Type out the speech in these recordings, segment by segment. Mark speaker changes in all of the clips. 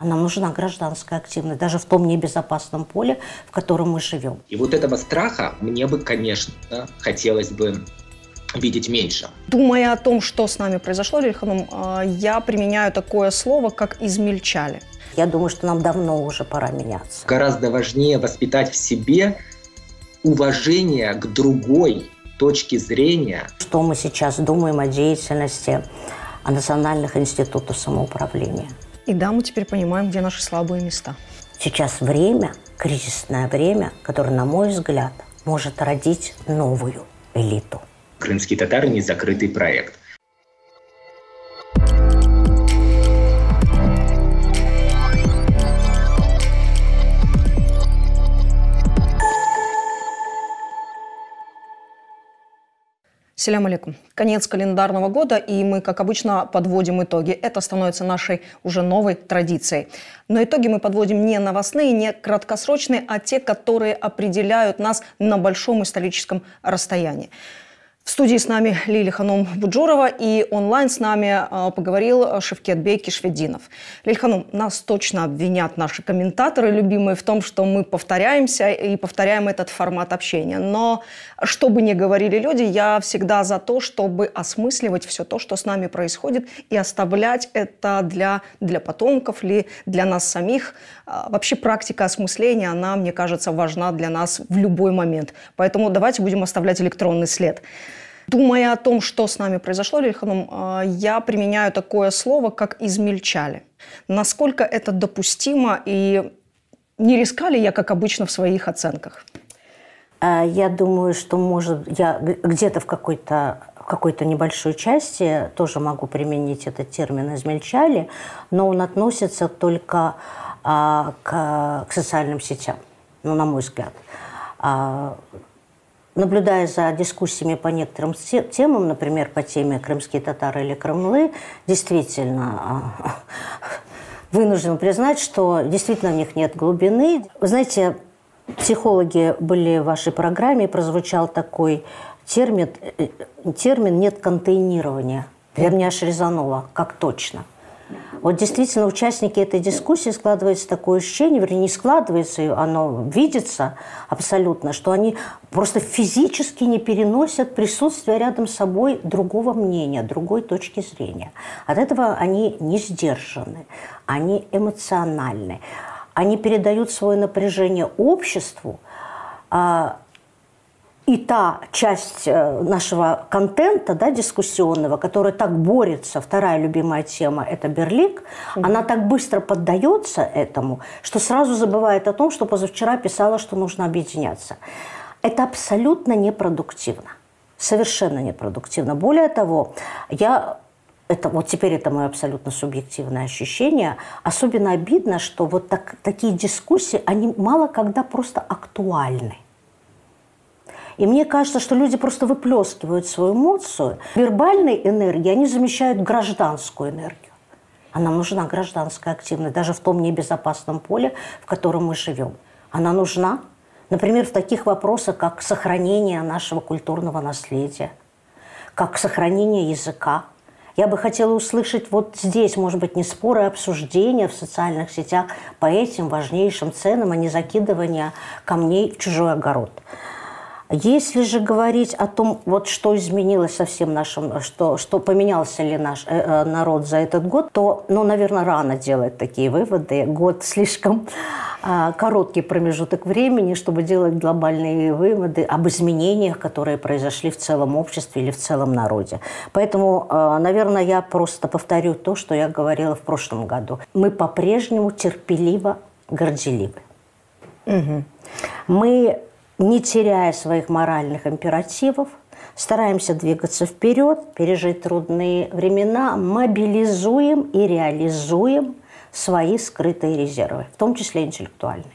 Speaker 1: А нам нужна гражданская активность, даже в том небезопасном поле, в котором мы живем.
Speaker 2: И вот этого страха мне бы, конечно, хотелось бы видеть меньше.
Speaker 3: Думая о том, что с нами произошло, Лилия Ханум, я применяю такое слово, как «измельчали».
Speaker 1: Я думаю, что нам давно уже пора меняться.
Speaker 2: Гораздо важнее воспитать в себе уважение к другой точке зрения.
Speaker 1: Что мы сейчас думаем о деятельности о национальных институтах самоуправления?
Speaker 3: И да, мы теперь понимаем, где наши слабые места.
Speaker 1: Сейчас время, кризисное время, которое, на мой взгляд, может родить новую элиту.
Speaker 2: Крымские татары – не закрытый проект.
Speaker 3: Селям алейкум. Конец календарного года, и мы, как обычно, подводим итоги. Это становится нашей уже новой традицией. Но итоги мы подводим не новостные, не краткосрочные, а те, которые определяют нас на большом историческом расстоянии. В студии с нами Лилия Ханум Буджурова, и онлайн с нами поговорил Шевкетбей Кишведдинов. Лилия Ханум, нас точно обвинят наши комментаторы, любимые, в том, что мы повторяемся и повторяем этот формат общения. Но что бы ни говорили люди, я всегда за то, чтобы осмысливать все то, что с нами происходит, и оставлять это для потомков или для нас самих. Вообще практика осмысления, она, мне кажется, важна для нас в любой момент. Поэтому давайте будем оставлять электронный след. Думая о том, что с нами произошло, Лилия Ханум, я применяю такое слово, как «измельчали». Насколько это допустимо, и не риска ли я, как обычно, в своих оценках?
Speaker 1: Я думаю, что, может, я где-то в какой-то небольшой части тоже могу применить этот термин «измельчали», но он относится только к социальным сетям, ну, на мой взгляд. Наблюдая за дискуссиями по некоторым темам, например, по теме «Крымские татары» или «Крымлы», действительно вынужден признать, что действительно в них нет глубины. Вы знаете, психологи были в вашей программе, прозвучал такой термин «нет контейнирования». Для меня аж резануло, как точно. Вот действительно, участники этой дискуссии, складывается такое ощущение, вернее, не складывается, оно видится абсолютно, что они просто физически не переносят присутствие рядом с собой другого мнения, другой точки зрения. От этого они не сдержаны, они эмоциональны, они передают свое напряжение обществу. И та часть нашего контента, да, дискуссионного, которая так борется, вторая любимая тема – это Берлик, она так быстро поддается этому, что сразу забывает о том, что позавчера писала, что нужно объединяться. Это абсолютно непродуктивно, совершенно непродуктивно. Более того, вот теперь это мое абсолютно субъективное ощущение, особенно обидно, что вот такие дискуссии, они мало когда просто актуальны. И мне кажется, что люди просто выплескивают свою эмоцию. Вербальной энергией они замещают гражданскую энергию. А нам нужна гражданская активность, даже в том небезопасном поле, в котором мы живем. Она нужна, например, в таких вопросах, как сохранение нашего культурного наследия, как сохранение языка. Я бы хотела услышать вот здесь, может быть, не споры, а обсуждения в социальных сетях по этим важнейшим ценам, а не закидывание камней в чужой огород. Если же говорить о том, вот что изменилось со всем нашим, что поменялся ли наш народ за этот год, то, наверное, рано делать такие выводы. Год слишком короткий промежуток времени, чтобы делать глобальные выводы об изменениях, которые произошли в целом обществе или в целом народе. Поэтому, наверное, я просто повторю то, что я говорила в прошлом году. Мы по-прежнему терпеливо горделивы. Угу. Мы, не теряя своих моральных императивов, стараемся двигаться вперед, пережить трудные времена, мобилизуем и реализуем свои скрытые резервы, в том числе интеллектуальные.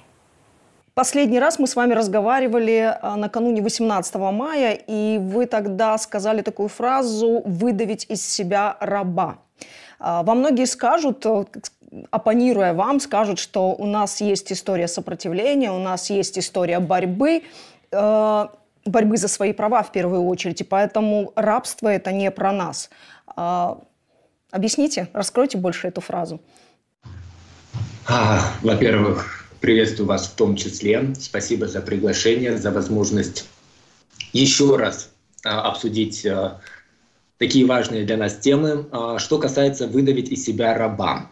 Speaker 3: Последний раз мы с вами разговаривали накануне 18 мая, и вы тогда сказали такую фразу «выдавить из себя раба». Вам многие скажут, оппонируя вам, скажут, что у нас есть история сопротивления, у нас есть история борьбы за свои права в первую очередь, и поэтому рабство – это не про нас. Объясните, раскройте больше эту фразу.
Speaker 2: Во-первых, приветствую вас в том числе. Спасибо за приглашение, за возможность еще раз обсудить такие важные для нас темы. Что касается выдавить из себя раба,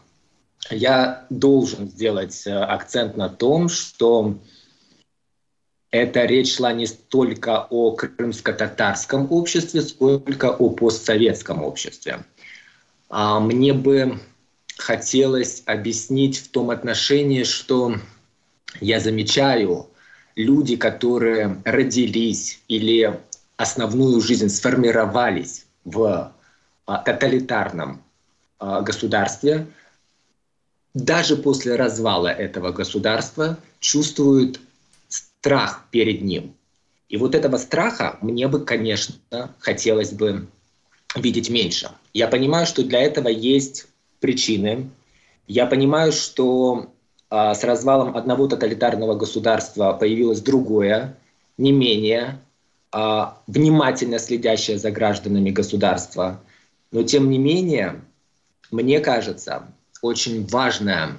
Speaker 2: я должен сделать акцент на том, что эта речь шла не столько о крымско-татарском обществе, сколько о постсоветском обществе. Мне бы хотелось объяснить в том отношении, что я замечаю, люди, которые родились или основную жизнь сформировались в тоталитарном государстве, даже после развала этого государства чувствуют страх перед ним. И вот этого страха мне бы, конечно, хотелось бы видеть меньше. Я понимаю, что для этого есть причины. Я понимаю, что с развалом одного тоталитарного государства появилось другое, не менее внимательно следящее за гражданами государства. Но тем не менее, мне кажется, очень важная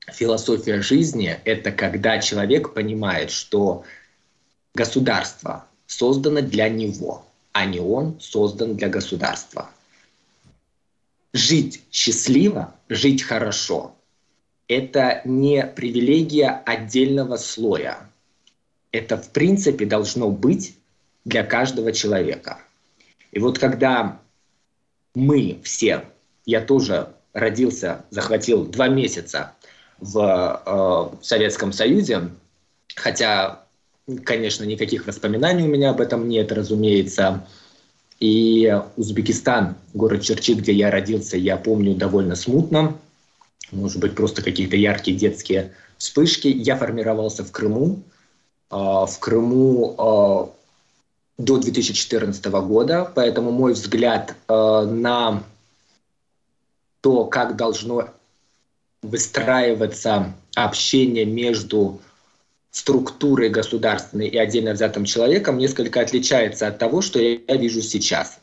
Speaker 2: философия жизни – это когда человек понимает, что государство создано для него, а не он создан для государства. Жить счастливо, жить хорошо – это не привилегия отдельного слоя. Это, в принципе, должно быть для каждого человека. И вот когда мы все, я тоже родился, захватил 2 месяца в Советском Союзе, хотя, конечно, никаких воспоминаний у меня об этом нет, разумеется. И Узбекистан, город Черчи, где я родился, я помню довольно смутно. Может быть, просто какие-то яркие детские вспышки. Я формировался в Крыму. В Крыму до 2014 года. Поэтому мой взгляд на то, как должно выстраиваться общение между структурой государственной и отдельно взятым человеком, несколько отличается от того, что я вижу сейчас.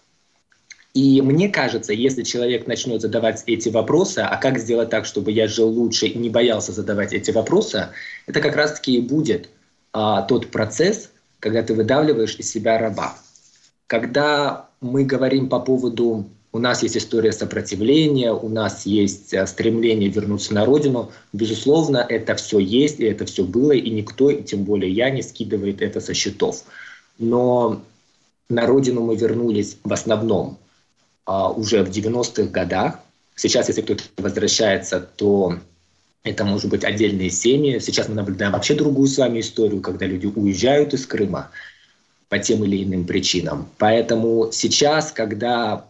Speaker 2: И мне кажется, если человек начнет задавать эти вопросы, а как сделать так, чтобы я жил лучше и не боялся задавать эти вопросы, это как раз-таки и будет тот процесс, когда ты выдавливаешь из себя раба. Когда мы говорим по поводу «у нас есть история сопротивления», «у нас есть стремление вернуться на родину», безусловно, это все есть, и это все было, и никто, и тем более я, не скидывает это со счетов. Но на родину мы вернулись в основном уже в 90-х годах. Сейчас, если кто-то возвращается, то это может быть отдельные семьи. Сейчас мы наблюдаем вообще другую с вами историю, когда люди уезжают из Крыма по тем или иным причинам. Поэтому сейчас, когда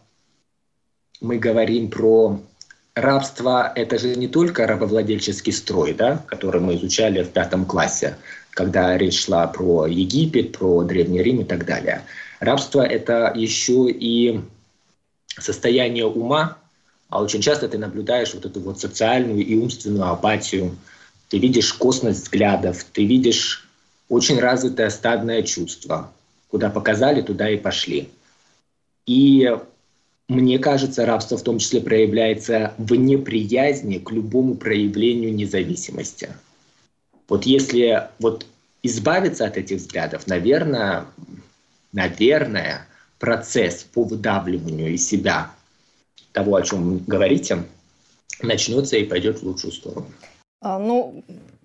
Speaker 2: мы говорим про рабство, это же не только рабовладельческий строй, да, который мы изучали в 5 классе, когда речь шла про Египет, про Древний Рим и так далее. Рабство – это еще и состояние ума, а очень часто ты наблюдаешь вот эту вот социальную и умственную апатию, ты видишь косность взглядов, ты видишь очень развитое стадное чувство. Куда показали, туда и пошли. И мне кажется, рабство в том числе проявляется в неприязни к любому проявлению независимости. Вот если вот избавиться от этих взглядов, наверное, процесс по выдавливанию из себя того, о чем вы говорите, начнется и пойдет в лучшую сторону.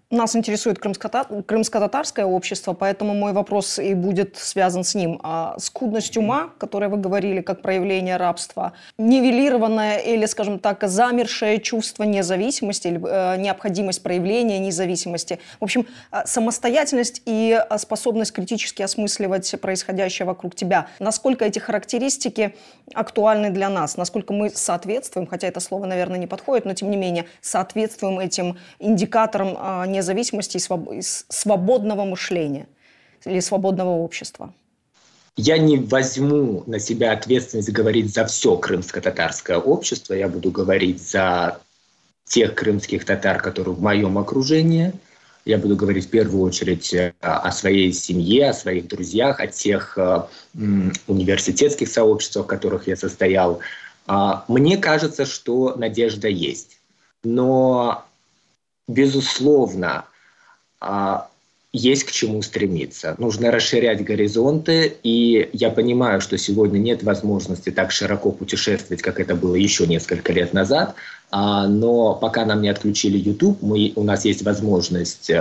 Speaker 3: Нас интересует крымско-татарское общество, поэтому мой вопрос и будет связан с ним. Скудность ума, о которой вы говорили, как проявление рабства, нивелированное или, скажем так, замершее чувство независимости, или необходимость проявления независимости. В общем, самостоятельность и способность критически осмысливать происходящее вокруг тебя. Насколько эти характеристики актуальны для нас? Насколько мы соответствуем, хотя это слово, наверное, не подходит, но тем не менее, соответствуем этим индикаторам независимости и свободного мышления или свободного общества?
Speaker 2: Я не возьму на себя ответственность говорить за все крымско-татарское общество. Я буду говорить за тех крымских татар, которые в моем окружении. Я буду говорить в первую очередь о своей семье, о своих друзьях, о тех университетских сообществах, в которых я состоял. Мне кажется, что надежда есть. Но безусловно, есть к чему стремиться. Нужно расширять горизонты, и я понимаю, что сегодня нет возможности так широко путешествовать, как это было еще несколько лет назад, но пока нам не отключили YouTube, у нас есть возможность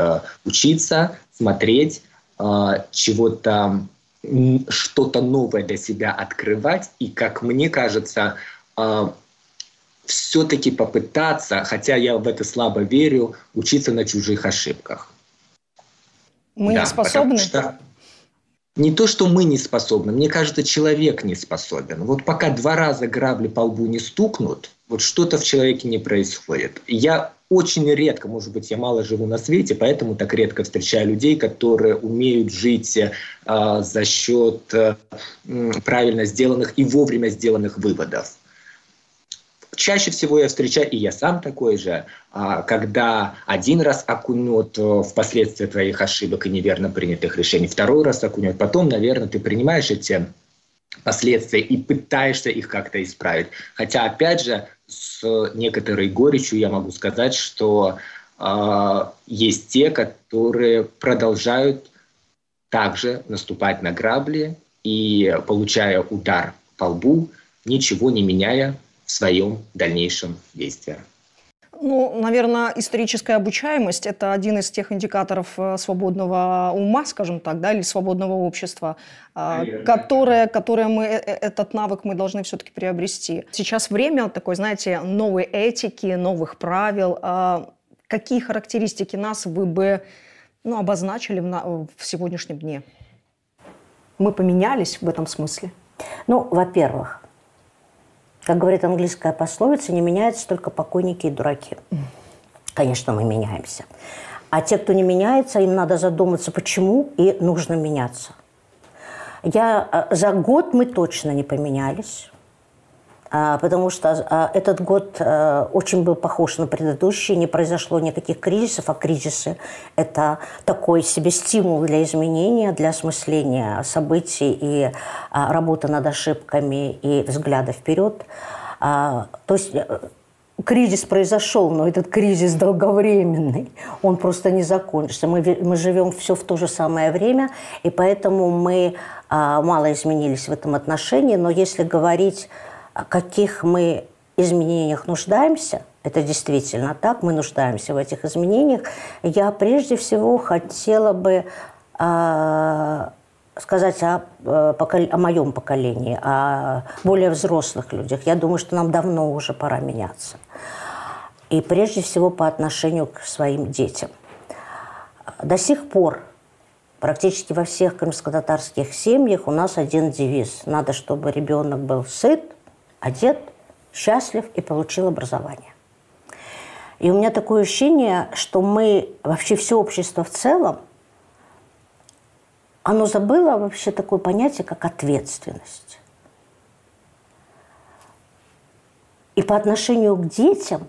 Speaker 2: учиться, смотреть, чего-то, что-то новое для себя открывать, и, как мне кажется, все-таки попытаться, хотя я в это слабо верю, учиться на чужих ошибках.
Speaker 3: Мы не способны?
Speaker 2: Что не то, что мы не способны, мне кажется, человек не способен. Вот пока 2 раза грабли по лбу не стукнут, вот что-то в человеке не происходит. Я очень редко, может быть, я мало живу на свете, поэтому так редко встречаю людей, которые умеют жить за счет правильно сделанных и вовремя сделанных выводов. Чаще всего я встречаю, и я сам такой же, когда один раз окунет в последствия твоих ошибок и неверно принятых решений, 2-й раз окунет, потом, наверное, ты принимаешь эти последствия и пытаешься их как-то исправить. Хотя, опять же, с некоторой горечью я могу сказать, что есть те, которые продолжают также наступать на грабли и, получая удар по лбу, ничего не меняя в своем дальнейшем действии.
Speaker 3: Ну, наверное, историческая обучаемость – это один из тех индикаторов свободного ума, скажем так, да, или свободного общества, которое мы, этот навык мы должны все-таки приобрести. Сейчас время такой, знаете, новой этики, новых правил. Какие характеристики нас вы бы обозначили в сегодняшнем дне? Мы поменялись в этом смысле?
Speaker 1: Ну, во-первых, как говорит английская пословица, не меняются только покойники и дураки. Конечно, мы меняемся. А те, кто не меняется, им надо задуматься, почему, и нужно меняться. За год мы точно не поменялись, потому что этот год очень был похож на предыдущий, не произошло никаких кризисов, а кризисы – это такой себе стимул для изменения, для осмысления событий и работы над ошибками и взгляда вперед. То есть кризис произошел, но этот кризис долговременный, он просто не закончится. Мы живем все в то же самое время, и поэтому мы мало изменились в этом отношении, но если говорить, о каких мы изменениях нуждаемся, это действительно так, мы нуждаемся в этих изменениях. Я прежде всего хотела бы сказать о моем поколении, о более взрослых людях. Я думаю, что нам давно уже пора меняться. И прежде всего по отношению к своим детям. До сих пор практически во всех крымско-татарских семьях у нас один девиз. Надо, чтобы ребенок был сыт, одет, счастлив и получил образование. И у меня такое ощущение, что мы, вообще все общество в целом, оно забыло вообще такое понятие, как ответственность. И по отношению к детям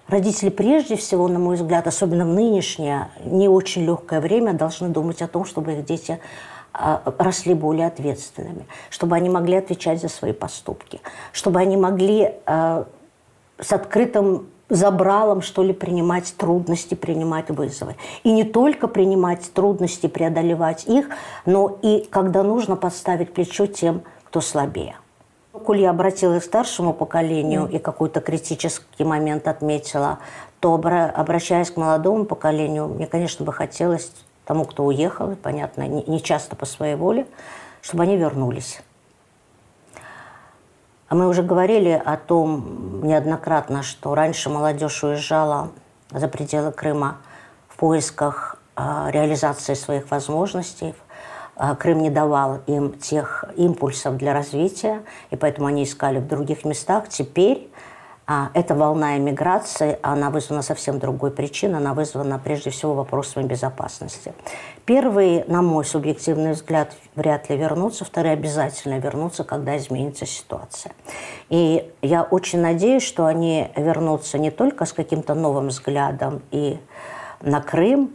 Speaker 1: родители прежде всего, на мой взгляд, особенно в нынешнее, не очень легкое время, должны думать о том, чтобы их дети росли более ответственными, чтобы они могли отвечать за свои поступки, чтобы они могли с открытым забралом, что ли, принимать трудности, принимать вызовы. И не только принимать трудности, преодолевать их, но и, когда нужно, подставить плечо тем, кто слабее. Коль я обратилась к старшему поколению и какой-то критический момент отметила, то, обращаясь к молодому поколению, мне, конечно, бы хотелось тому, кто уехал, понятно, не часто по своей воле, чтобы они вернулись. А мы уже говорили о том неоднократно, что раньше молодежь уезжала за пределы Крыма в поисках реализации своих возможностей. Крым не давал им тех импульсов для развития, и поэтому они искали в других местах. Теперь эта волна эмиграции, она вызвана совсем другой причиной, она вызвана прежде всего вопросами безопасности. Первые, на мой субъективный взгляд, вряд ли вернутся, вторые обязательно вернутся, когда изменится ситуация. И я очень надеюсь, что они вернутся не только с каким-то новым взглядом и на Крым,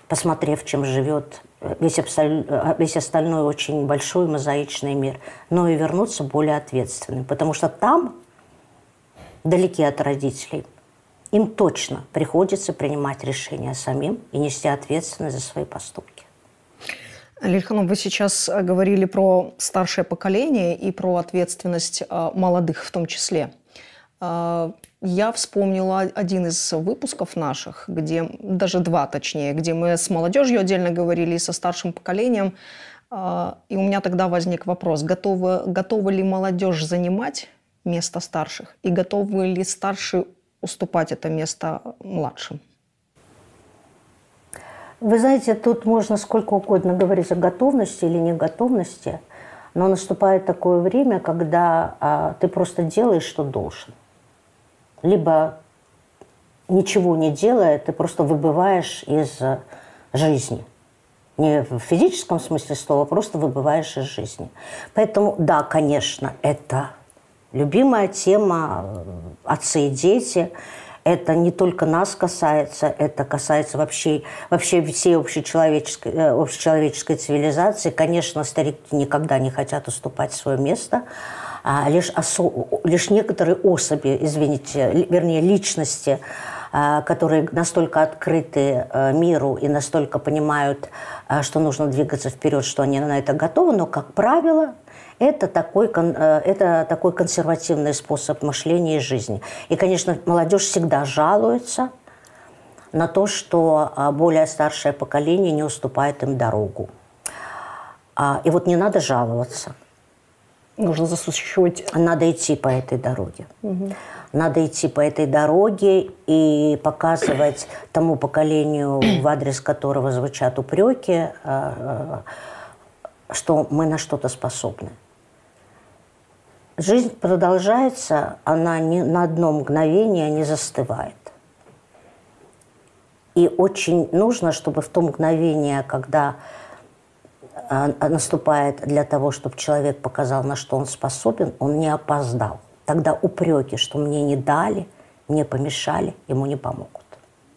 Speaker 1: посмотрев, чем живет весь остальной очень большой мозаичный мир, но и вернуться более ответственным, потому что там, далеки от родителей, им точно приходится принимать решения самим и нести ответственность за свои поступки.
Speaker 3: Лилия, вы сейчас говорили про старшее поколение и про ответственность молодых в том числе. Я вспомнила один из выпусков наших, где, даже два точнее, где мы с молодежью отдельно говорили и со старшим поколением. И у меня тогда возник вопрос, готова ли молодежь занимать место старших и готовы ли старшие уступать это место младшим?
Speaker 1: Вы знаете, тут можно сколько угодно говорить о готовности или неготовности, но наступает такое время, когда ты просто делаешь, что должен. Либо ничего не делая, ты просто выбываешь из жизни. Не в физическом смысле слова, просто выбываешь из жизни. Поэтому, да, конечно, это любимая тема «Отцы и дети». Это не только нас касается, это касается вообще всей общечеловеческой цивилизации. Конечно, старики никогда не хотят уступать свое место. Лишь некоторые особи, вернее, личности, которые настолько открыты миру и настолько понимают, что нужно двигаться вперед, что они на это готовы, но, как правило, это такой консервативный способ мышления и жизни. И, конечно, молодежь всегда жалуется на то, что более старшее поколение не уступает им дорогу. И вот не надо жаловаться.
Speaker 3: Нужно засуществовать.
Speaker 1: Надо идти по этой дороге.
Speaker 3: Угу.
Speaker 1: Надо идти по этой дороге и показывать тому поколению, в адрес которого звучат упреки, что мы на что-то способны. Жизнь продолжается, она ни на одно мгновение не застывает. И очень нужно, чтобы в то мгновение, когда наступает для того, чтобы человек показал, на что он способен, он не опоздал. Тогда упреки, что мне не дали, мне помешали, ему не помогут.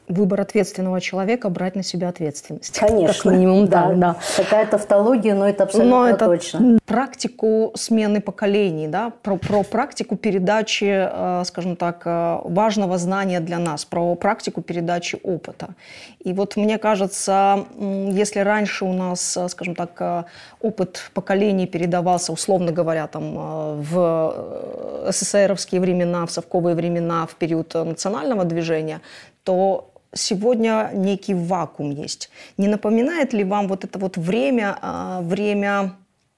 Speaker 3: Выбор ответственного человека – брать на себя ответственность.
Speaker 1: Конечно.
Speaker 3: Как минимум, да.
Speaker 1: Такая тавтология, но это абсолютно точно.
Speaker 3: Практику смены поколений, да, про практику передачи, скажем так, важного знания для нас, про практику передачи опыта. И вот мне кажется, если раньше у нас, скажем так, опыт поколений передавался, условно говоря, там, в СССРовские времена, в совковые времена, в период национального движения, то сегодня некий вакуум есть. Не напоминает ли вам вот это вот время,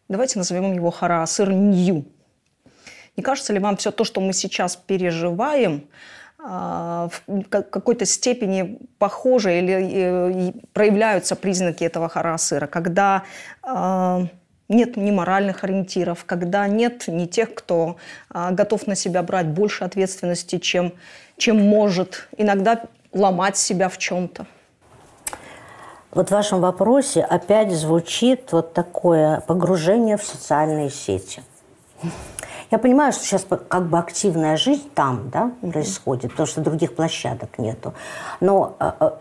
Speaker 3: давайте назовем его хараасыр-нью? Не кажется ли вам все то, что мы сейчас переживаем, в какой-то степени похоже или проявляются признаки этого хараасыра, когда нет ни моральных ориентиров, когда нет ни тех, кто готов на себя брать больше ответственности, чем может, иногда ломать себя в чем-то?
Speaker 1: Вот в вашем вопросе опять звучит вот такое погружение в социальные сети. Я понимаю, что сейчас как бы активная жизнь там, да, происходит, потому что других площадок нету. Но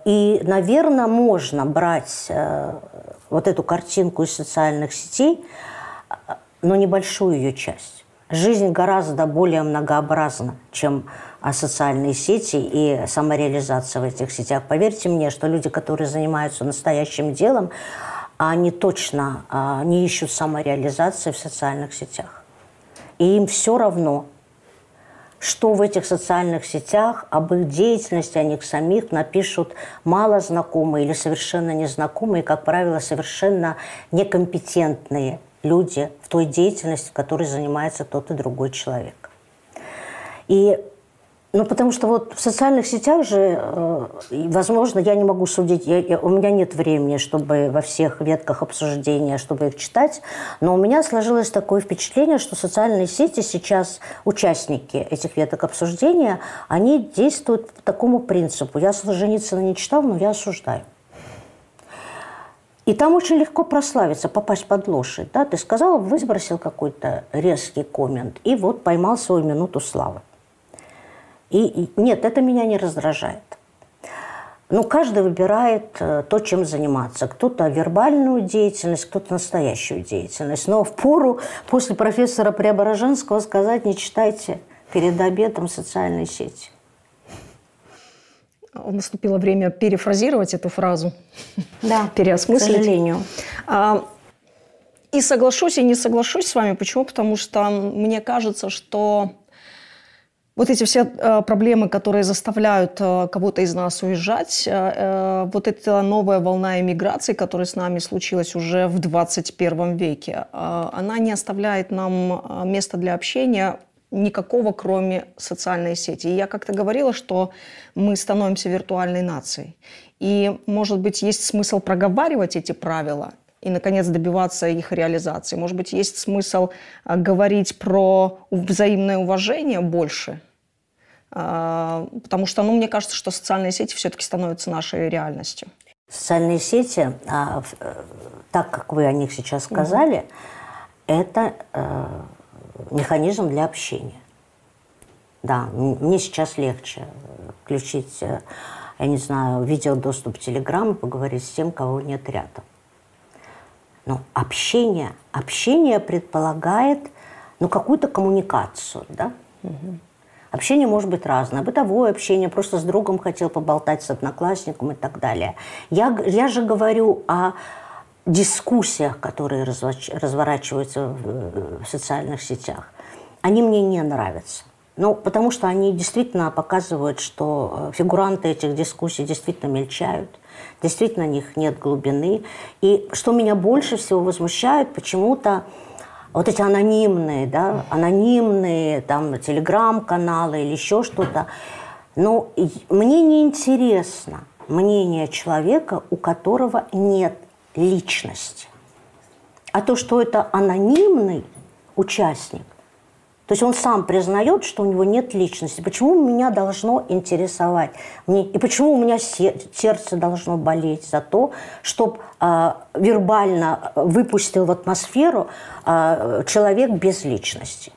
Speaker 1: и, наверное, можно брать вот эту картинку из социальных сетей, но небольшую ее часть. Жизнь гораздо более многообразна, чем социальные сети и самореализация в этих сетях. Поверьте мне, что люди, которые занимаются настоящим делом, они точно не ищут самореализации в социальных сетях. И им все равно, что в этих социальных сетях об их деятельности, о них самих напишут мало знакомые или совершенно незнакомые, как правило, совершенно некомпетентные люди в той деятельности, в которой занимается тот и другой человек. Потому что вот в социальных сетях же, возможно, я не могу судить, у меня нет времени, чтобы во всех ветках обсуждения, чтобы их читать, но у меня сложилось такое впечатление, что социальные сети сейчас, участники этих веток обсуждения, они действуют по такому принципу. Я Солженицына не читал, но я осуждаю. И там очень легко прославиться, попасть под лошадь. Да? Ты сказал, выбросил какой-то резкий коммент, и вот поймал свою минуту славы. И нет, это меня не раздражает. Каждый выбирает то, чем заниматься. Кто-то вербальную деятельность, кто-то настоящую деятельность. Но впору после профессора Преображенского сказать: не читайте перед обедом социальные сети.
Speaker 3: наступило время перефразировать эту фразу,
Speaker 1: Да,
Speaker 3: переосмыслить.
Speaker 1: к сожалению.
Speaker 3: И соглашусь, и не соглашусь с вами. Почему? Потому что мне кажется, что вот эти все проблемы, которые заставляют кого-то из нас уезжать, вот эта новая волна эмиграции, которая с нами случилась уже в 21 веке, она не оставляет нам места для общения никакого, кроме социальной сети. И я как-то говорила, что мы становимся виртуальной нацией. И, может быть, есть смысл проговаривать эти правила и, наконец, добиваться их реализации. Может быть, есть смысл говорить про взаимное уважение больше, потому что, мне кажется, что социальные сети все-таки становятся нашей реальностью.
Speaker 1: Социальные сети, так как вы о них сейчас сказали, это механизм для общения. Да, мне сейчас легче включить, я не знаю, видеодоступ в Телеграм и поговорить с тем, кого нет рядом. Но общение предполагает, какую-то коммуникацию, да? Общение может быть разное. Бытовое общение, просто с другом хотел поболтать, с одноклассником и так далее. Я же говорю о дискуссиях, которые разворачиваются в социальных сетях. Они мне не нравятся. Потому что они действительно показывают, что фигуранты этих дискуссий действительно мельчают. Действительно, у них нет глубины. И что меня больше всего возмущает, почему-то вот эти анонимные там, телеграм-каналы или еще что-то. Мне не интересно мнение человека, у которого нет личности. А то, что это анонимный участник, то есть он сам признает, что у него нет личности. Почему меня должно интересовать? И почему у меня сердце должно болеть за то, чтобы вербально выпустил в атмосферу человек без личности?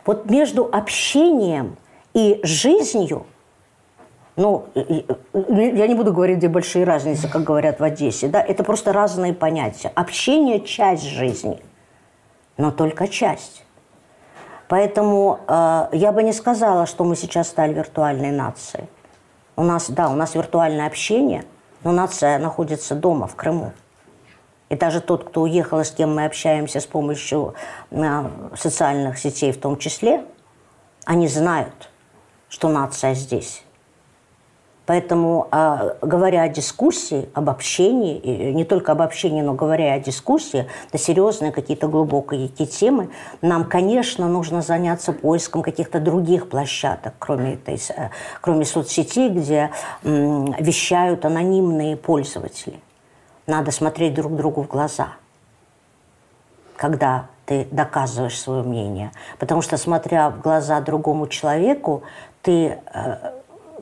Speaker 1: Вот между общением и жизнью, я не буду говорить, где большие разницы, как говорят в Одессе, да, это просто разные понятия. Общение – часть жизни, но только часть. Поэтому я бы не сказала, что мы сейчас стали виртуальной нацией. У нас виртуальное общение, но нация находится дома, в Крыму. И даже тот, кто уехал, и с кем мы общаемся с помощью социальных сетей в том числе, они знают, что нация здесь. Поэтому, говоря о дискуссии, об общении, и не только об общении, но говоря о дискуссии, это серьезные какие-то глубокие темы, нам, конечно, нужно заняться поиском каких-то других площадок, кроме соцсетей, где вещают анонимные пользователи. Надо смотреть друг другу в глаза, когда ты доказываешь свое мнение. Потому что, смотря в глаза другому человеку, ты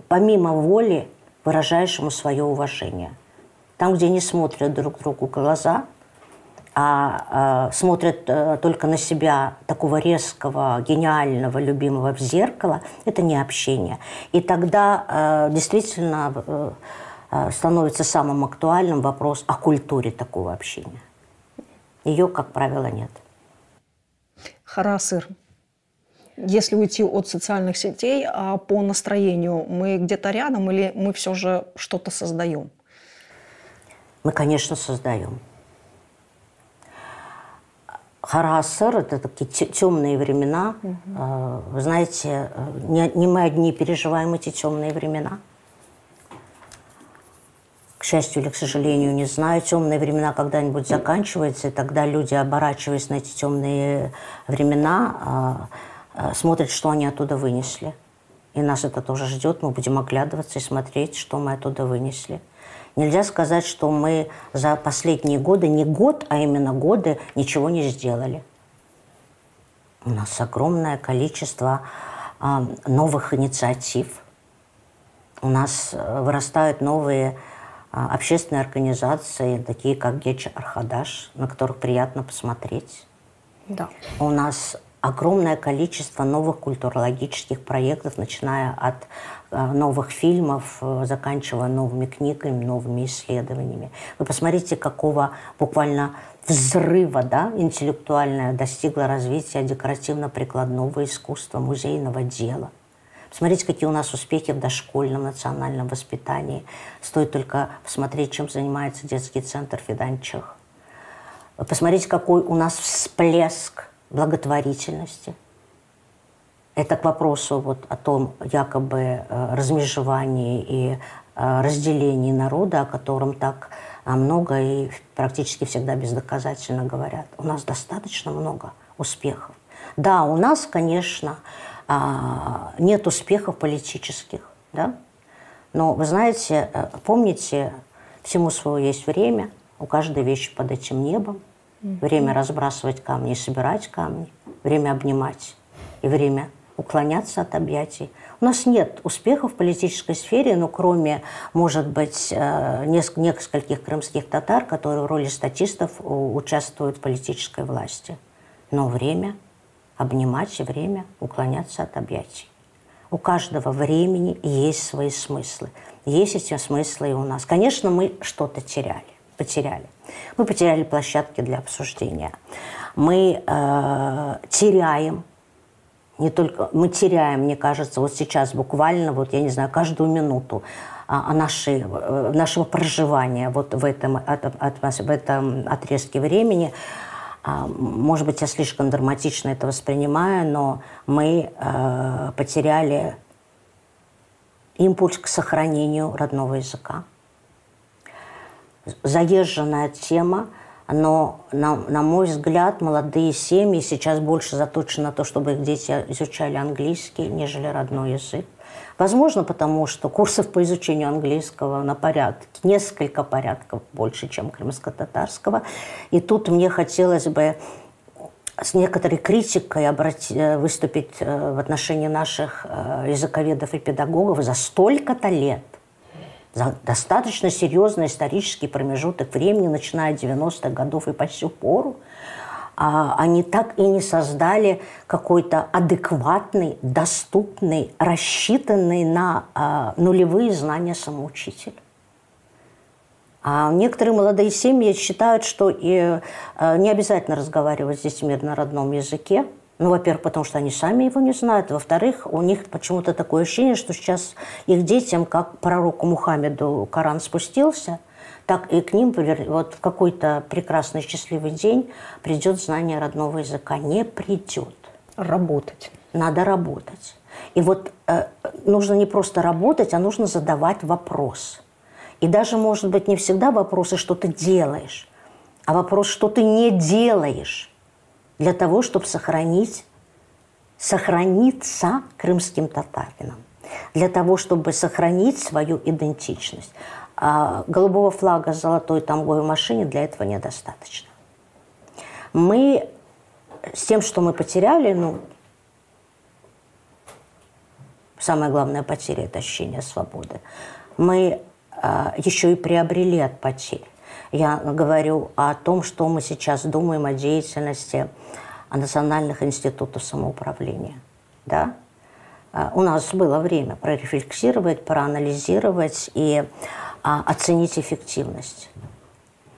Speaker 1: помимо воли выражаешь ему свое уважение. Там, где не смотрят друг другу в глаза, а смотрят только на себя, такого резкого, гениального, любимого в зеркало, это не общение. И тогда действительно становится самым актуальным вопрос о культуре такого общения. Ее, как правило, нет.
Speaker 3: Харасыр. Если уйти от социальных сетей, а по настроению мы где-то рядом или мы все же что-то создаем?
Speaker 1: Мы, конечно, создаем. Харасыр – это такие темные времена. Вы знаете, не мы одни переживаем эти темные времена. К счастью или к сожалению, не знаю, темные времена когда-нибудь заканчиваются, и тогда люди, оборачиваясь на эти темные времена, смотрят, что они оттуда вынесли. И нас это тоже ждет, мы будем оглядываться и смотреть, что мы оттуда вынесли. Нельзя сказать, что мы за последние годы, не год, а именно годы, ничего не сделали. У нас огромное количество новых инициатив. У нас вырастают новые общественные организации, такие как Гечи Архадаш, на которых приятно посмотреть.
Speaker 3: Да.
Speaker 1: У нас огромное количество новых культурологических проектов, начиная от новых фильмов, заканчивая новыми книгами, новыми исследованиями. Вы посмотрите, какого буквально взрыва, интеллектуальное достигло развития декоративно-прикладного искусства, музейного дела. Посмотрите, какие у нас успехи в дошкольном национальном воспитании. Стоит только посмотреть, чем занимается детский центр Фиданчик. Посмотрите, какой у нас всплеск благотворительности. Это к вопросу вот о том якобы размежевании и разделении народа, о котором так много и практически всегда бездоказательно говорят. У нас достаточно много успехов. Да, у нас, конечно, нет успехов политических, да? Но, вы знаете, помните, всему свое есть время, у каждой вещи под этим небом. Время разбрасывать камни и собирать камни, время обнимать и время уклоняться от объятий. У нас нет успехов в политической сфере, но кроме, может быть, нескольких крымских татар, которые в роли статистов участвуют в политической власти. Но время обнимать и время уклоняться от объятий. У каждого времени есть свои смыслы. Есть эти смыслы и у нас. Конечно, мы что-то потеряли. Мы потеряли площадки для обсуждения. Мы теряем, мне кажется, вот сейчас буквально, вот я не знаю, каждую минуту нашего проживания вот в этом отрезке времени. Может быть, я слишком драматично это воспринимаю, но мы потеряли импульс к сохранению родного языка. Заезженная тема, но, на мой взгляд, молодые семьи сейчас больше заточены на то, чтобы их дети изучали английский, нежели родной язык. Возможно, потому что курсов по изучению английского на порядке, несколько порядков больше, чем крымско-татарского. И тут мне хотелось бы с некоторой критикой выступить в отношении наших языковедов и педагогов за столько-то лет. За достаточно серьезный исторический промежуток времени, начиная с 90-х годов и по сю пору, они так и не создали какой-то адекватный, доступный, рассчитанный на нулевые знания самоучитель. А некоторые молодые семьи считают, что не обязательно разговаривать с детьми на родном языке. Ну, во-первых, потому что они сами его не знают. Во-вторых, у них почему-то такое ощущение, что сейчас их детям, как пророку Мухаммеду Коран спустился, так и к ним вот в какой-то прекрасный счастливый день придет знание родного языка. Не придет.
Speaker 3: Работать.
Speaker 1: Надо работать. И вот нужно не просто работать, а нужно задавать вопрос. И даже, может быть, не всегда вопросы, что ты делаешь, а вопрос, что ты не делаешь для того, чтобы сохраниться крымским татарином, для того, чтобы сохранить свою идентичность. Голубого флага с золотой тамгой в машине для этого недостаточно. Мы с тем, что мы потеряли, самая главная потеря – это ощущение свободы, мы еще и приобрели от потерь. Я говорю о том, что мы сейчас думаем о деятельности национальных институтов самоуправления. Да? У нас было время прорефлексировать, проанализировать и оценить эффективность.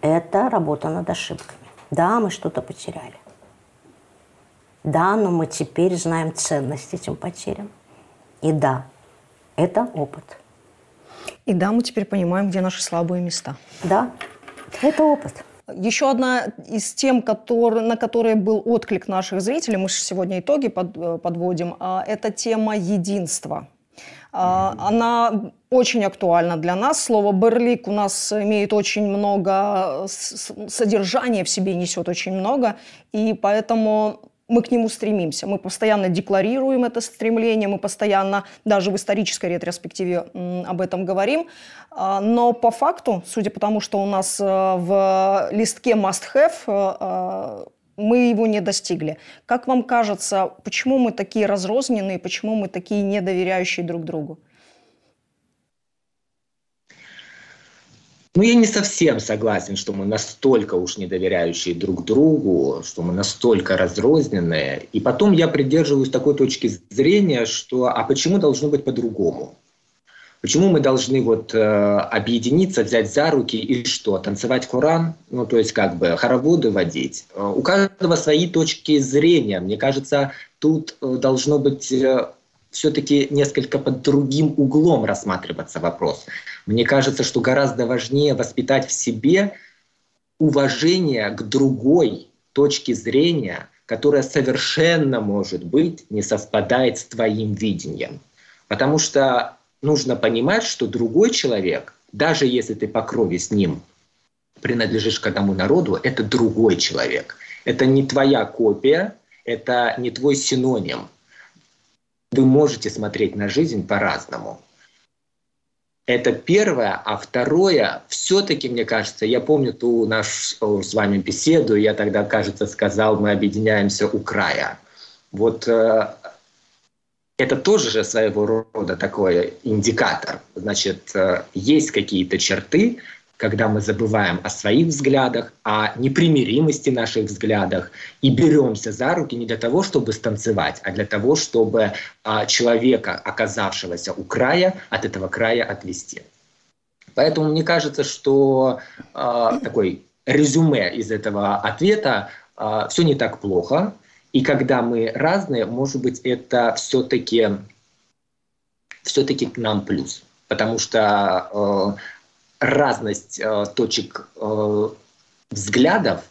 Speaker 1: Это работа над ошибками. Да, мы что-то потеряли. Да, но мы теперь знаем ценность этим потерям. И да, это опыт.
Speaker 3: И да, мы теперь понимаем, где наши слабые места.
Speaker 1: Да, это опыт.
Speaker 3: Еще одна из тем, на которые был отклик наших зрителей, мы же сегодня итоги подводим, это тема единства. Она очень актуальна для нас. Слово «берлик» у нас имеет очень много содержания в себе, несет очень много, и поэтому мы к нему стремимся. Мы постоянно декларируем это стремление, мы постоянно даже в исторической ретроспективе об этом говорим. Но по факту, судя по тому, что у нас в листке must-have, мы его не достигли. Как вам кажется, почему мы такие разрозненные, почему мы такие недоверяющие друг другу?
Speaker 2: Я не совсем согласен, что мы настолько уж недоверяющие друг другу, что мы настолько разрозненные. И потом я придерживаюсь такой точки зрения, что а почему должно быть по-другому? Почему мы должны объединиться, взять за руки и что, танцевать Коран? То есть хороводы водить. У каждого свои точки зрения. Мне кажется, тут должно быть все-таки несколько под другим углом рассматриваться вопрос. Мне кажется, что гораздо важнее воспитать в себе уважение к другой точке зрения, которая совершенно, может быть, не совпадает с твоим видением. Потому что нужно понимать, что другой человек, даже если ты по крови с ним принадлежишь к одному народу, это другой человек. Это не твоя копия, это не твой синоним. Вы можете смотреть на жизнь по-разному. Это первое. А второе, все-таки, мне кажется, я помню ту нашу с вами беседу, я тогда, кажется, сказал, мы объединяемся у края. Вот это тоже же своего рода такой индикатор. Значит, есть какие-то черты, когда мы забываем о своих взглядах, о непримиримости наших взглядах и беремся за руки не для того, чтобы станцевать, а для того, чтобы человека, оказавшегося у края, от этого края отвести. Поэтому мне кажется, что такой резюме из этого ответа все не так плохо. И когда мы разные, может быть, это все-таки к нам плюс. Потому что разность точек взглядов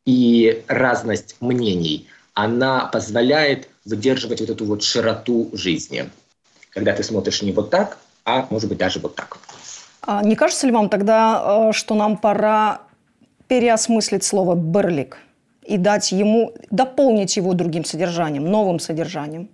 Speaker 2: и разность мнений, она позволяет выдерживать вот эту вот широту жизни. Когда ты смотришь не вот так, а может быть даже вот так.
Speaker 3: А не кажется ли вам тогда, что нам пора переосмыслить слово «берлик» и дать ему, дополнить его другим содержанием, новым содержанием?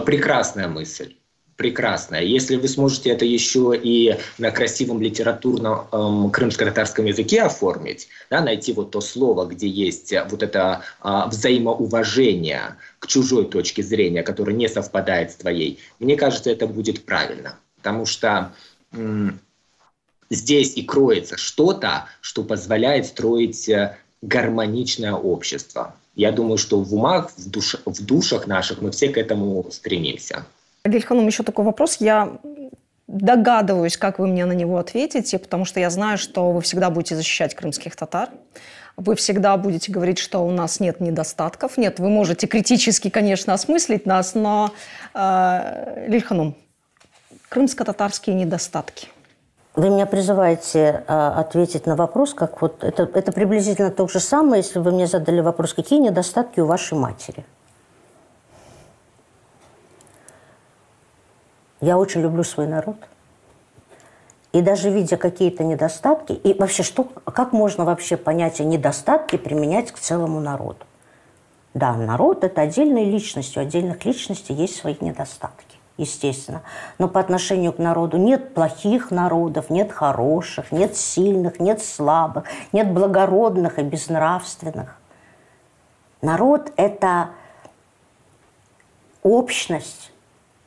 Speaker 2: Прекрасная мысль. Прекрасная. Если вы сможете это еще и на красивом литературном крымско-татарском языке оформить, да, найти вот то слово, где есть вот это взаимоуважение к чужой точке зрения, которое не совпадает с твоей, мне кажется, это будет правильно. Потому что здесь и кроется что-то, что позволяет строить гармоничное общество. Я думаю, что в умах, в душах наших мы все к этому стремимся.
Speaker 3: Лильханум, еще такой вопрос. Я догадываюсь, как вы мне на него ответите, потому что я знаю, что вы всегда будете защищать крымских татар. Вы всегда будете говорить, что у нас нет недостатков. Нет, вы можете критически, конечно, осмыслить нас, но, Лильханум, крымско-татарские недостатки.
Speaker 1: Вы меня призываете ответить на вопрос, как вот это приблизительно то же самое, если вы мне задали вопрос, какие недостатки у вашей матери. Я очень люблю свой народ. И даже видя какие-то недостатки, и вообще, как можно вообще понятие недостатки применять к целому народу? Да, народ – это отдельные личности, у отдельных личностей есть свои недостатки, естественно. Но по отношению к народу нет плохих народов, нет хороших, нет сильных, нет слабых, нет благородных и безнравственных. Народ – это общность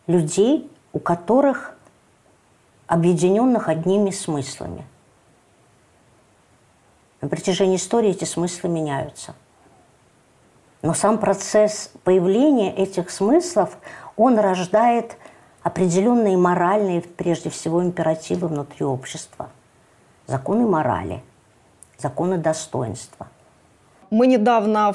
Speaker 1: людей, у которых объединенных одними смыслами. На протяжении истории эти смыслы меняются. Но сам процесс появления этих смыслов, он рождает определенные моральные, прежде всего, императивы внутри общества. Законы морали, законы достоинства.
Speaker 3: Мы недавно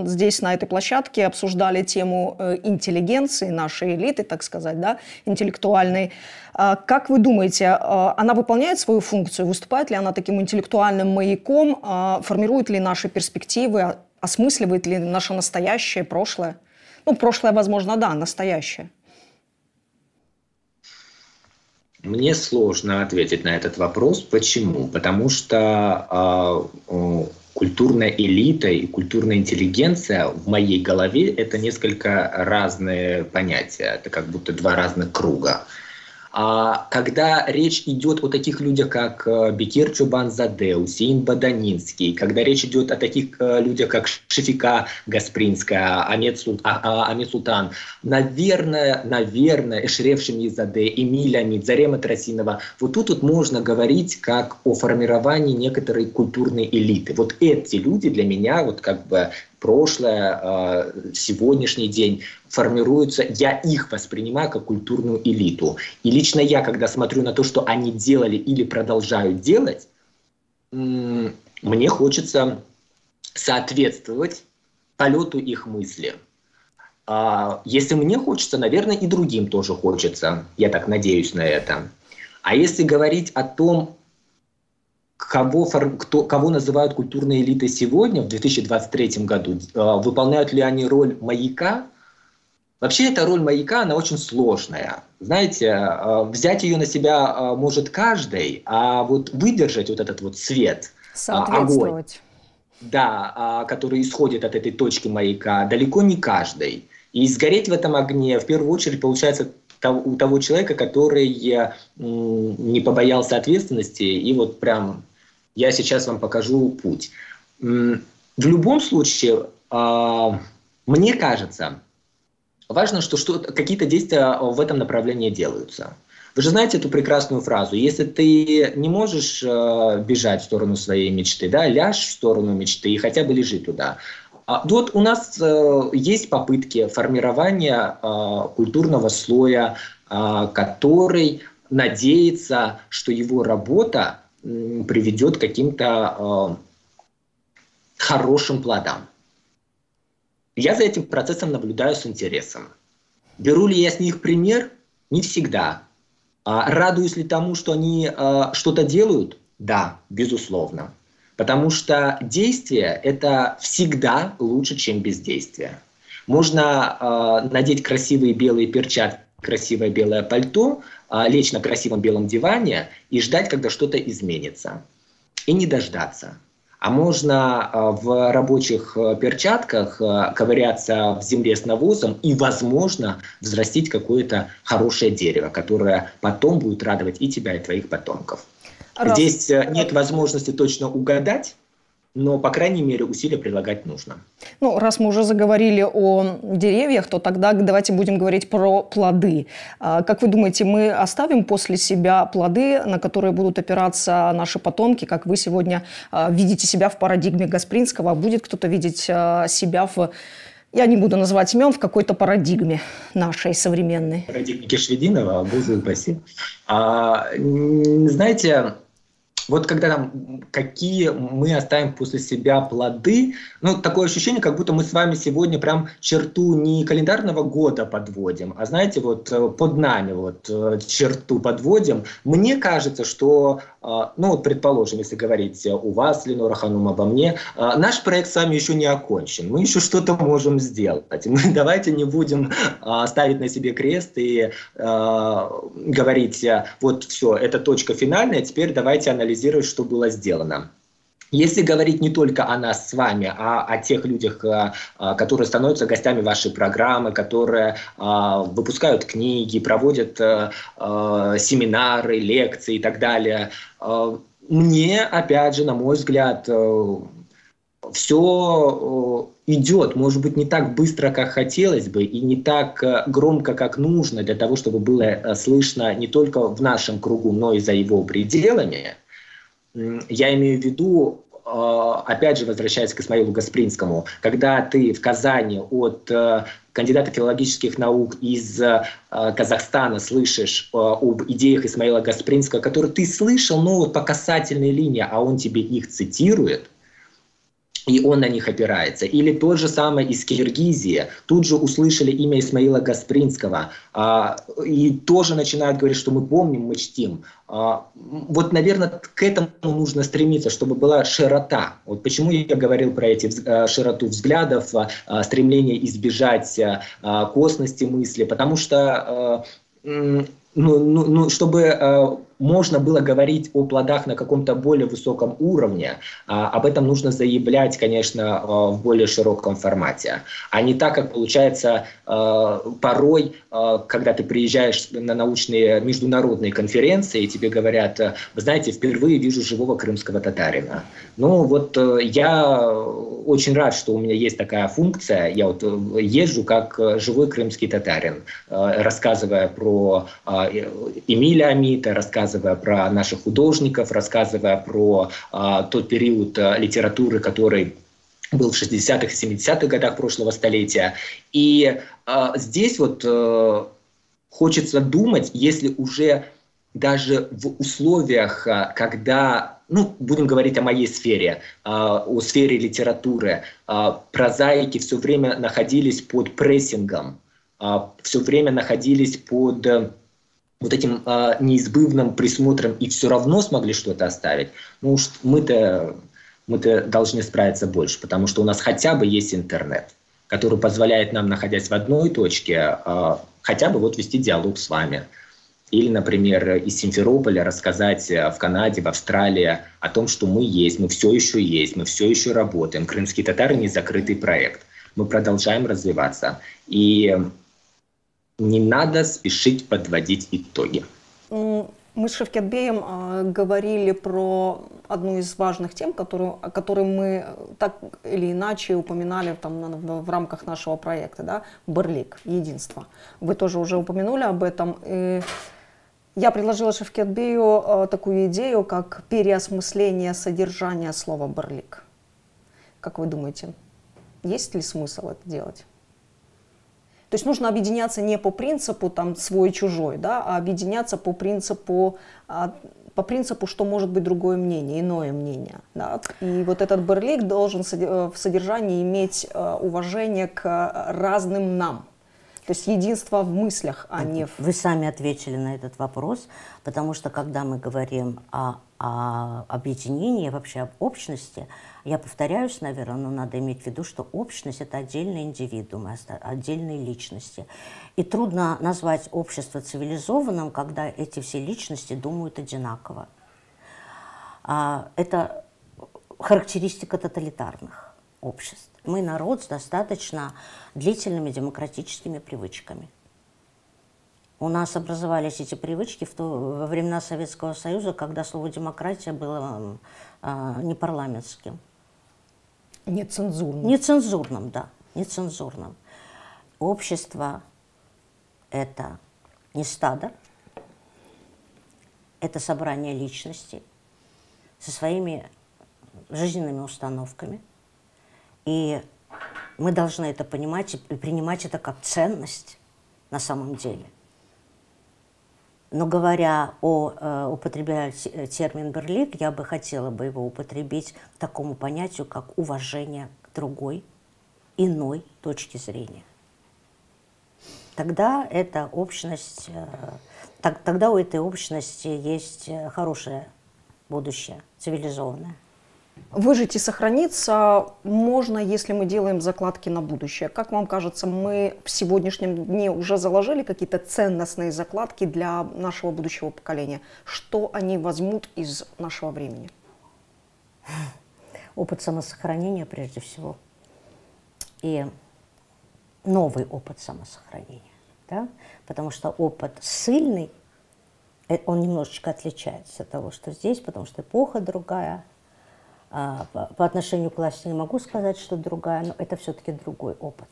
Speaker 3: здесь, на этой площадке, обсуждали тему интеллигенции, нашей элиты, так сказать, да, интеллектуальной. Как вы думаете, она выполняет свою функцию? Выступает ли она таким интеллектуальным маяком? Формирует ли наши перспективы? Осмысливает ли наше настоящее, прошлое? Ну, прошлое, возможно, да, настоящее.
Speaker 2: Мне сложно ответить на этот вопрос. Почему? Потому что культурная элита и культурная интеллигенция в моей голове – это несколько разные понятия. Это как будто два разных круга. Когда речь идет о таких людях, как Бекир Чубанзаде, Усейн Баданинский, когда речь идет о таких людях, как Шефика Гаспринская, Амет Султан, наверное, Эшреф Шемизаде, Эмиль Леонид, Зарема Тарасинова, вот тут вот можно говорить как о формировании некоторой культурной элиты. Вот эти люди для меня, вот как бы прошлое, сегодняшний день формируются, я их воспринимаю как культурную элиту. И лично я, когда смотрю на то, что они делали или продолжают делать, мне хочется соответствовать полету их мысли. Если мне хочется, наверное, и другим тоже хочется. Я так надеюсь на это. А если говорить о том, кого называют культурной элитой сегодня, в 2023 году, выполняют ли они роль маяка? Вообще эта роль маяка, она очень сложная. Знаете, взять ее на себя может каждый, а вот выдержать вот этот вот свет, огонь, да, который исходит от этой точки маяка, далеко не каждый. И сгореть в этом огне, в первую очередь, получается у того человека, который не побоялся ответственности, и вот прям я сейчас вам покажу путь. В любом случае, мне кажется, важно, что какие-то действия в этом направлении делаются. Вы же знаете эту прекрасную фразу: если ты не можешь бежать в сторону своей мечты, да, ляжь в сторону мечты и хотя бы лежи туда. Вот у нас есть попытки формирования культурного слоя, который надеется, что его работа приведет к каким-то хорошим плодам. Я за этим процессом наблюдаю с интересом. Беру ли я с них пример? Не всегда. Радуюсь ли тому, что они что-то делают? Да, безусловно. Потому что действие – это всегда лучше, чем бездействие. Можно надеть красивые белые перчатки, красивое белое пальто, лечь на красивом белом диване и ждать, когда что-то изменится. И не дождаться. А можно в рабочих перчатках ковыряться в земле с навозом и, возможно, взрастить какое-то хорошее дерево, которое потом будет радовать и тебя, и твоих потомков. Здесь нет возможности точно угадать, но, по крайней мере, усилия прилагать нужно.
Speaker 3: Ну, раз мы уже заговорили о деревьях, то тогда давайте будем говорить про плоды. Как вы думаете, мы оставим после себя плоды, на которые будут опираться наши потомки, как вы сегодня видите себя в парадигме Гаспринского, а будет кто-то видеть себя в... Я не буду называть имен, в какой-то парадигме нашей современной.
Speaker 2: Парадигме Кишвединова, Боже упаси. Знаете, вот когда там, какие мы оставим после себя плоды, ну, такое ощущение, как будто мы с вами сегодня прям черту не календарного года подводим, а, знаете, вот под нами вот черту подводим. Мне кажется, что, ну, вот предположим, если говорить у вас, Ленора Ханум, обо мне, наш проект с вами еще не окончен, мы еще что-то можем сделать. Мы давайте не будем ставить на себе крест и говорить, вот все, это точка финальная, теперь давайте анализировать, что было сделано. Если говорить не только о нас с вами, а о тех людях, которые становятся гостями вашей программы, которые выпускают книги, проводят семинары, лекции и так далее, мне, опять же, на мой взгляд, все идет, может быть, не так быстро, как хотелось бы, и не так громко, как нужно, для того, чтобы было слышно не только в нашем кругу, но и за его пределами. Я имею в виду, опять же, возвращаясь к Исмаилу Гаспринскому, когда ты в Казани от кандидата филологических наук из Казахстана слышишь об идеях Исмаила Гаспринского, которые ты слышал, но вот по касательной линии, а он тебе их цитирует, и он на них опирается. Или тот же самый из Киргизии. Тут же услышали имя Исмаила Гаспринского. И тоже начинают говорить, что мы помним, мы чтим. Вот, наверное, к этому нужно стремиться, чтобы была широта. Вот почему я говорил про эти широту взглядов, стремление избежать косности мысли. Потому что... чтобы можно было говорить о плодах на каком-то более высоком уровне, об этом нужно заявлять, конечно, в более широком формате. А не так, как получается порой, когда ты приезжаешь на научные международные конференции, и тебе говорят, вы знаете, впервые вижу живого крымского татарина. Ну вот я очень рад, что у меня есть такая функция. Я вот езжу как живой крымский татарин, рассказывая про Эмиля Амита, рассказывая про наших художников, рассказывая про тот период литературы, который был в 60-х и 70-х годах прошлого столетия. И здесь вот хочется думать, если уже даже в условиях, когда ну, будем говорить о моей сфере, о сфере литературы, прозаики все время находились под прессингом, все время находились под вот этим неизбывным присмотром и все равно смогли что-то оставить. Ну уж мы-то должны справиться больше, потому что у нас хотя бы есть интернет, который позволяет нам, находясь в одной точке, хотя бы вот вести диалог с вами. Или, например, из Симферополя рассказать в Канаде, в Австралии о том, что мы есть, мы все еще работаем. Крымские татары не закрытый проект. Мы продолжаем развиваться. И не надо спешить подводить итоги.
Speaker 3: Мы с Шевкетбеем говорили про одну из важных тем, о которой мы так или иначе упоминали в рамках нашего проекта, да? Берлик, единство. Вы тоже уже упомянули об этом. И я предложила Шевкетбею такую идею, как переосмысление содержания слова «берлик». Как вы думаете, есть ли смысл это делать? То есть нужно объединяться не по принципу свой-чужой, да, а объединяться по принципу, что может быть другое мнение, иное мнение. Да. И вот этот берлик должен в содержании иметь уважение к разным нам. То есть единство в мыслях, а не в...
Speaker 1: Вы сами ответили на этот вопрос, потому что когда мы говорим о объединении, вообще об общности, я повторяюсь, наверное, но надо иметь в виду, что общность – это отдельные индивидуумы, отдельные личности. И трудно назвать общество цивилизованным, когда эти все личности думают одинаково. Это характеристика тоталитарных обществ. Мы народ с достаточно длительными демократическими привычками. У нас образовались эти привычки во времена Советского Союза, когда слово «демократия» было непарламентским.
Speaker 3: Нецензурным.
Speaker 1: Нецензурным, да, нецензурным. Общество – это не стадо, это собрание личностей со своими жизненными установками. И мы должны это понимать и принимать это как ценность на самом деле. Но говоря употребляя термин «берлик», я бы хотела бы его употребить к такому понятию, как уважение к другой, иной точке зрения. Тогда эта общность, тогда у этой общности есть хорошее будущее, цивилизованное.
Speaker 3: Выжить и сохраниться можно, если мы делаем закладки на будущее. Как вам кажется, мы в сегодняшнем дне уже заложили какие-то ценностные закладки для нашего будущего поколения? Что они возьмут из нашего времени?
Speaker 1: Опыт самосохранения прежде всего. И новый опыт самосохранения. Да? Потому что опыт ссыльный, он немножечко отличается от того, что здесь, потому что эпоха другая. По отношению к власти не могу сказать, что другая, но это все-таки другой опыт.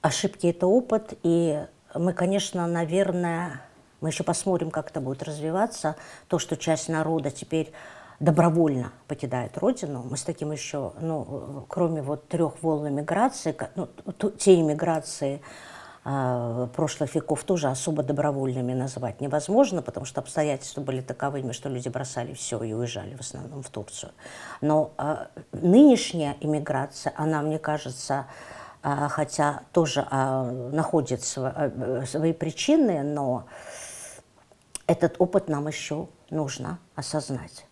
Speaker 1: Ошибки – это опыт, и мы, конечно, наверное, мы еще посмотрим, как это будет развиваться. То, что часть народа теперь добровольно покидает родину, мы с таким еще, кроме вот 3 волн эмиграции, те иммиграции прошлых веков тоже особо добровольными назвать невозможно, потому что обстоятельства были таковыми, что люди бросали все и уезжали в основном в Турцию. Но нынешняя иммиграция, она, мне кажется, хотя тоже находит свои причины, но этот опыт нам еще нужно осознать.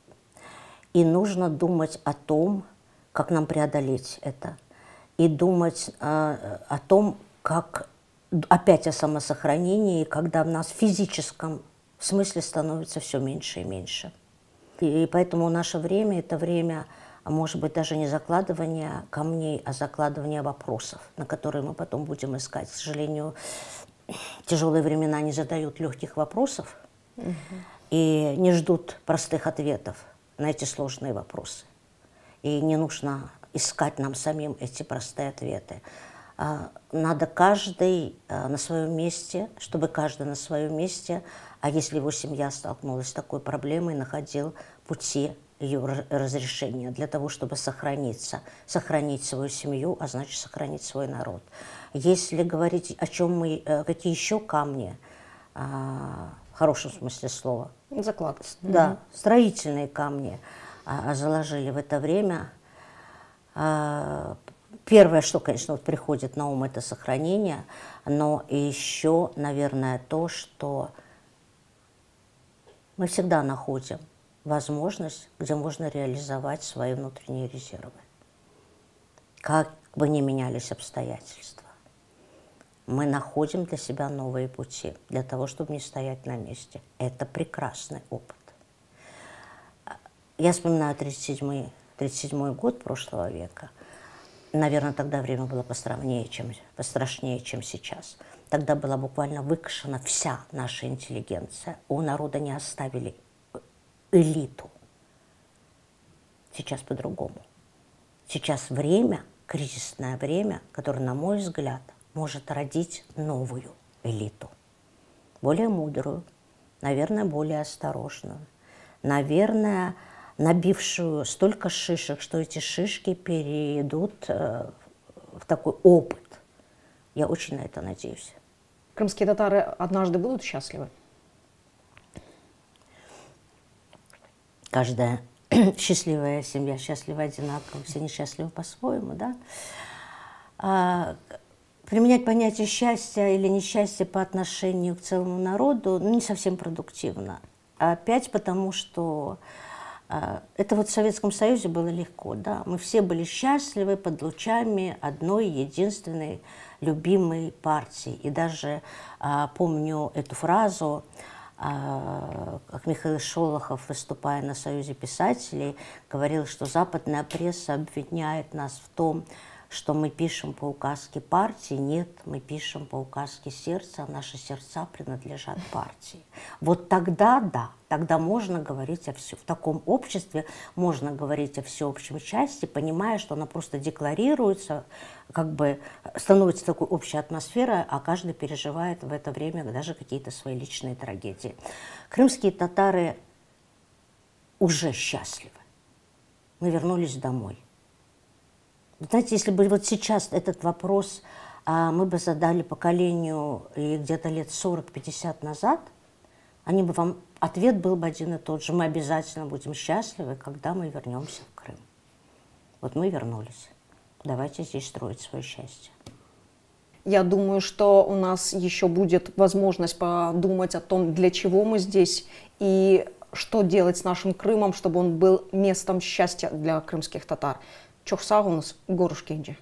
Speaker 1: И нужно думать о том, как нам преодолеть это. И думать о том, как опять о самосохранении, когда в нас в физическом смысле становится все меньше и меньше. И поэтому наше время – это время, может быть, даже не закладывания камней, а закладывания вопросов, на которые мы потом будем искать. К сожалению, тяжелые времена не задают легких вопросов и не ждут простых ответов на эти сложные вопросы. И не нужно искать нам самим эти простые ответы. Надо каждый на своем месте, чтобы каждый на своем месте, а если его семья столкнулась с такой проблемой, находил пути ее разрешения для того, чтобы сохраниться, сохранить свою семью, а значит сохранить свой народ. Если говорить о чем какие еще камни, в хорошем смысле слова.
Speaker 3: Заклад.
Speaker 1: Да, строительные камни заложили в это время. Первое, что, конечно, вот приходит на ум, это сохранение, но еще, наверное, то, что мы всегда находим возможность, где можно реализовать свои внутренние резервы. Как бы ни менялись обстоятельства, мы находим для себя новые пути, для того, чтобы не стоять на месте. Это прекрасный опыт. Я вспоминаю 37-й год прошлого века. Наверное, тогда время было пострашнее, чем сейчас. Тогда была буквально выкашена вся наша интеллигенция. У народа не оставили элиту. Сейчас по-другому. Сейчас время, кризисное время, которое, на мой взгляд, может родить новую элиту. Более мудрую, наверное, более осторожную. Наверное, набившую столько шишек, что эти шишки перейдут в такой опыт. Я очень на это надеюсь.
Speaker 3: Крымские татары однажды будут счастливы?
Speaker 1: Каждая счастливая семья счастлива одинаково, все несчастливы по-своему, да? Применять понятие счастья или несчастья по отношению к целому народу не совсем продуктивно. Опять потому, что это вот в Советском Союзе было легко, да? Мы все были счастливы под лучами одной единственной любимой партии. И даже помню эту фразу, как Михаил Шолохов, выступая на Союзе писателей, говорил, что западная пресса обвиняет нас в том, что мы пишем по указке партии. Нет, мы пишем по указке сердца, а наши сердца принадлежат партии. Вот тогда, да, тогда можно говорить в таком обществе можно говорить о всеобщем счастье, понимая, что она просто декларируется, как бы становится такой общей атмосферой, а каждый переживает в это время даже какие-то свои личные трагедии. Крымские татары уже счастливы. Мы вернулись домой. Знаете, если бы вот сейчас этот вопрос мы бы задали поколению где-то лет 40-50 назад, ответ был бы один и тот же. Мы обязательно будем счастливы, когда мы вернемся в Крым. Вот мы вернулись. Давайте здесь строить свое счастье.
Speaker 3: Я думаю, что у нас еще будет возможность подумать о том, для чего мы здесь и что делать с нашим Крымом, чтобы он был местом счастья для крымских татар. Çok sağ olunuz, görüşkence.